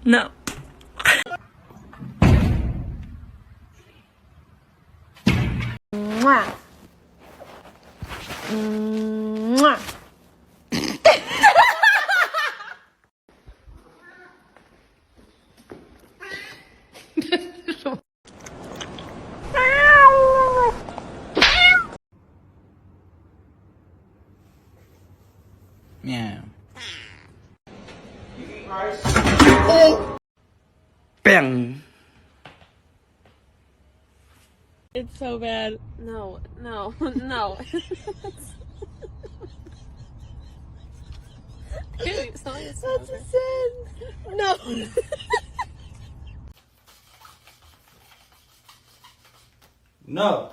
No. Mwah. Mwah. Meow. Bang. It's so bad. No, no, no. That's a sin. No. No.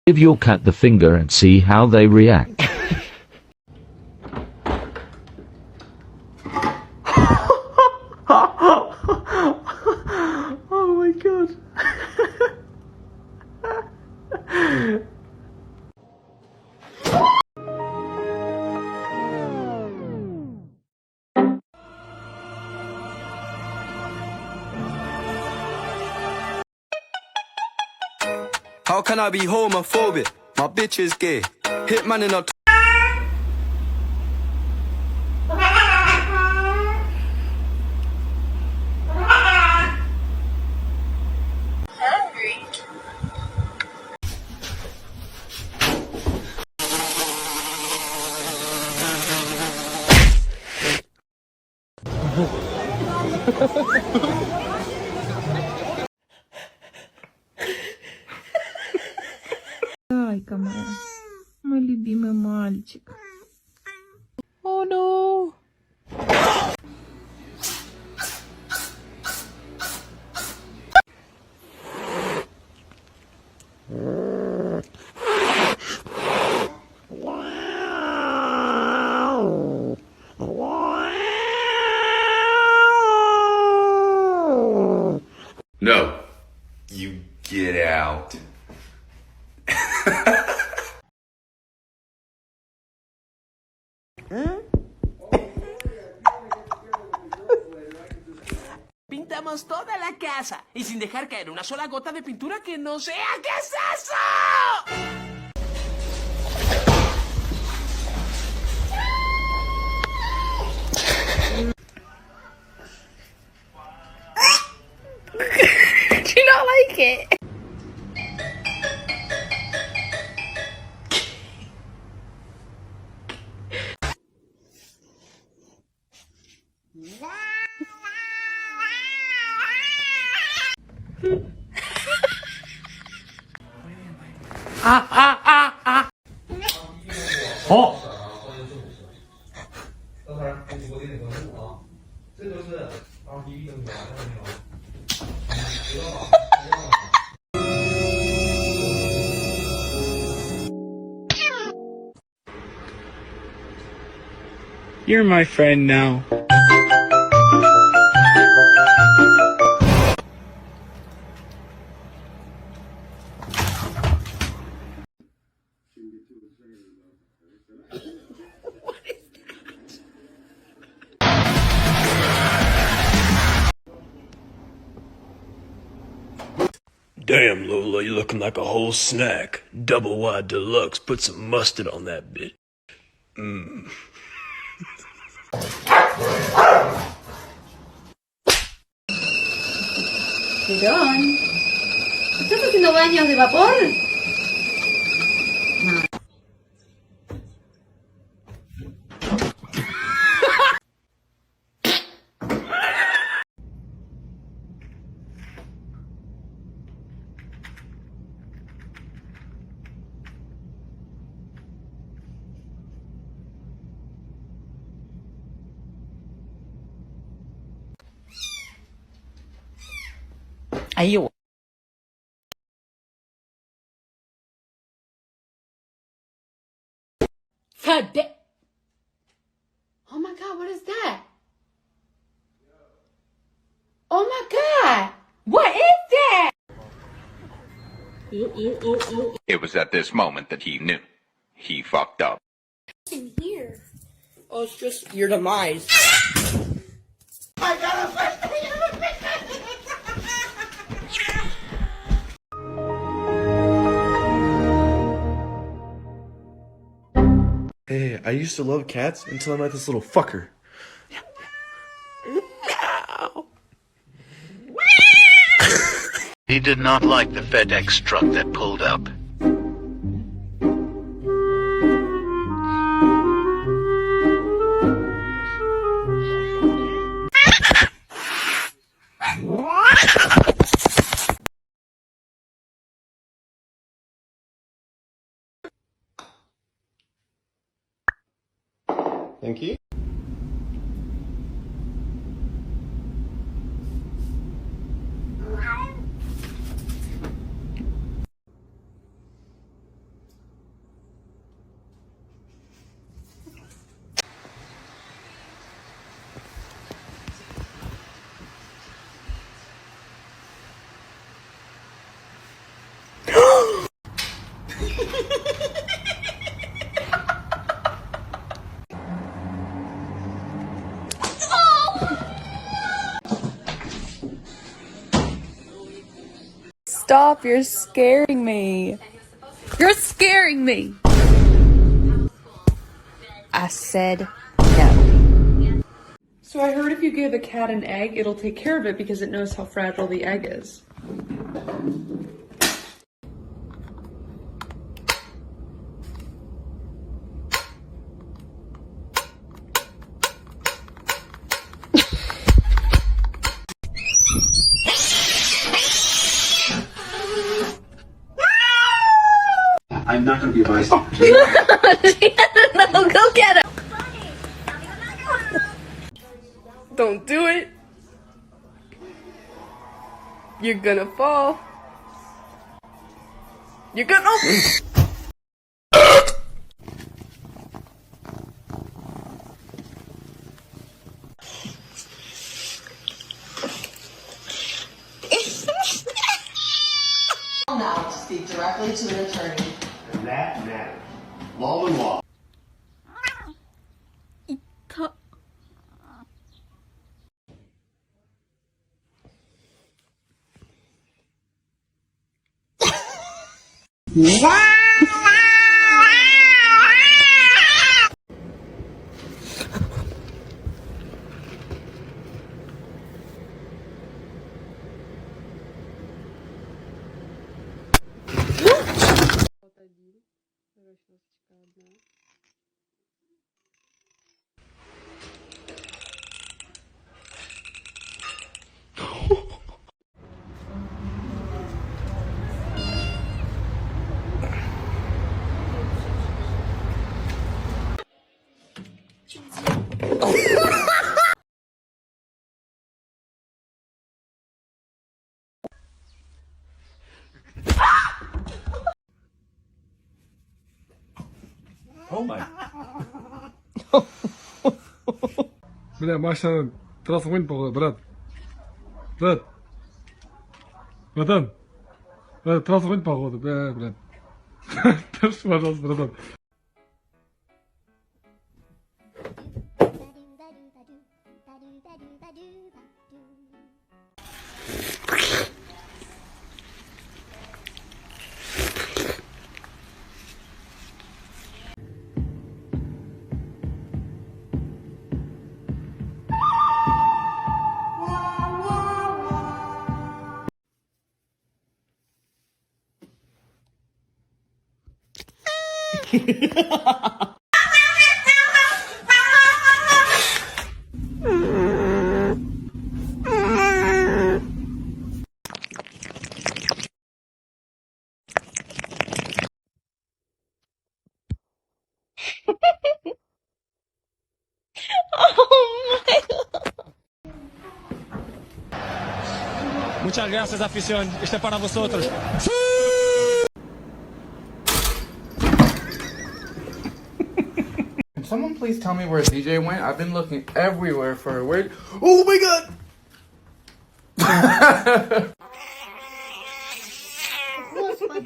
Give your cat the finger and see how they react. Oh my god. How can I be homophobic? My bitch is gay. Hitman in a Зайка моя. Мой любимый мальчик. Oh no. No. You get out. Pintamos toda la casa y sin dejar caer una sola gota de pintura que no sea. ¿Qué es eso? Do you not like it? You're my friend now. Damn, Lola, you're looking like a whole snack. Double wide deluxe. Put some mustard on that bitch. Mmm. Perón, ¿estás haciendo baños de vapor? Ayo. Oh my God, what is that? Oh my God, what is that? It was at this moment that he knew. He fucked up. In here. Oh, it's just your demise. Hey, I used to love cats until I met this little fucker. He did not like the FedEx truck that pulled up. Thank you. Stop, you're scaring me. You're scaring me. I said no. So I heard if you give a cat an egg, it'll take care of it because it knows how fragile the egg is. I'm not going to be a bystander. No, go get him. Don't do it. You're gonna fall. You're gonna... Now to speak directly to an attorney. And that matters. Law and law. Oh my. Бля, Маша, трансформирует, походу, брат. Брат. Братан. Трансформирует, походу, брат. Пожалуйста, братан. Muchas gracias, afición. Este es para vosotros. Can someone please tell me where DJ went? I've been looking everywhere for her. Where? Oh my god! No.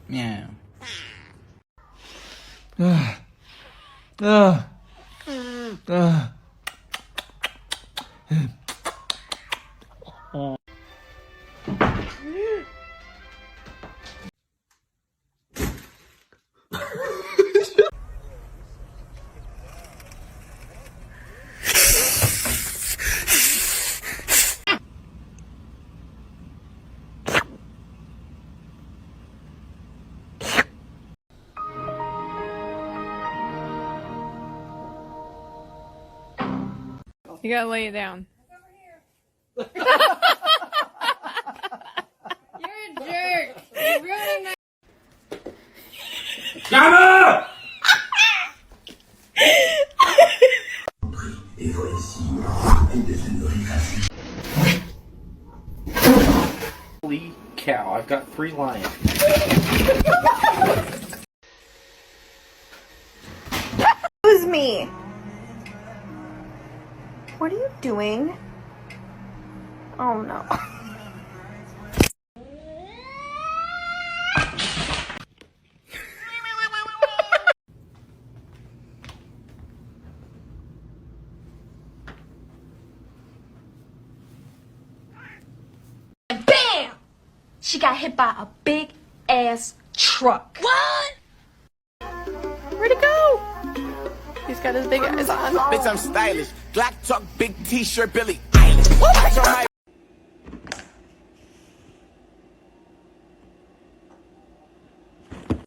Meow. You gotta lay it down. You're a jerk. You're ruining my. Holy cow, I've got 3 lions. Excuse me. What are you doing? Oh no. Bam! She got hit by a big ass truck. What? Where'd it go? He's got his big eyes on. Bitch, I'm stylish. Black truck, big t-shirt, Billy Eilish.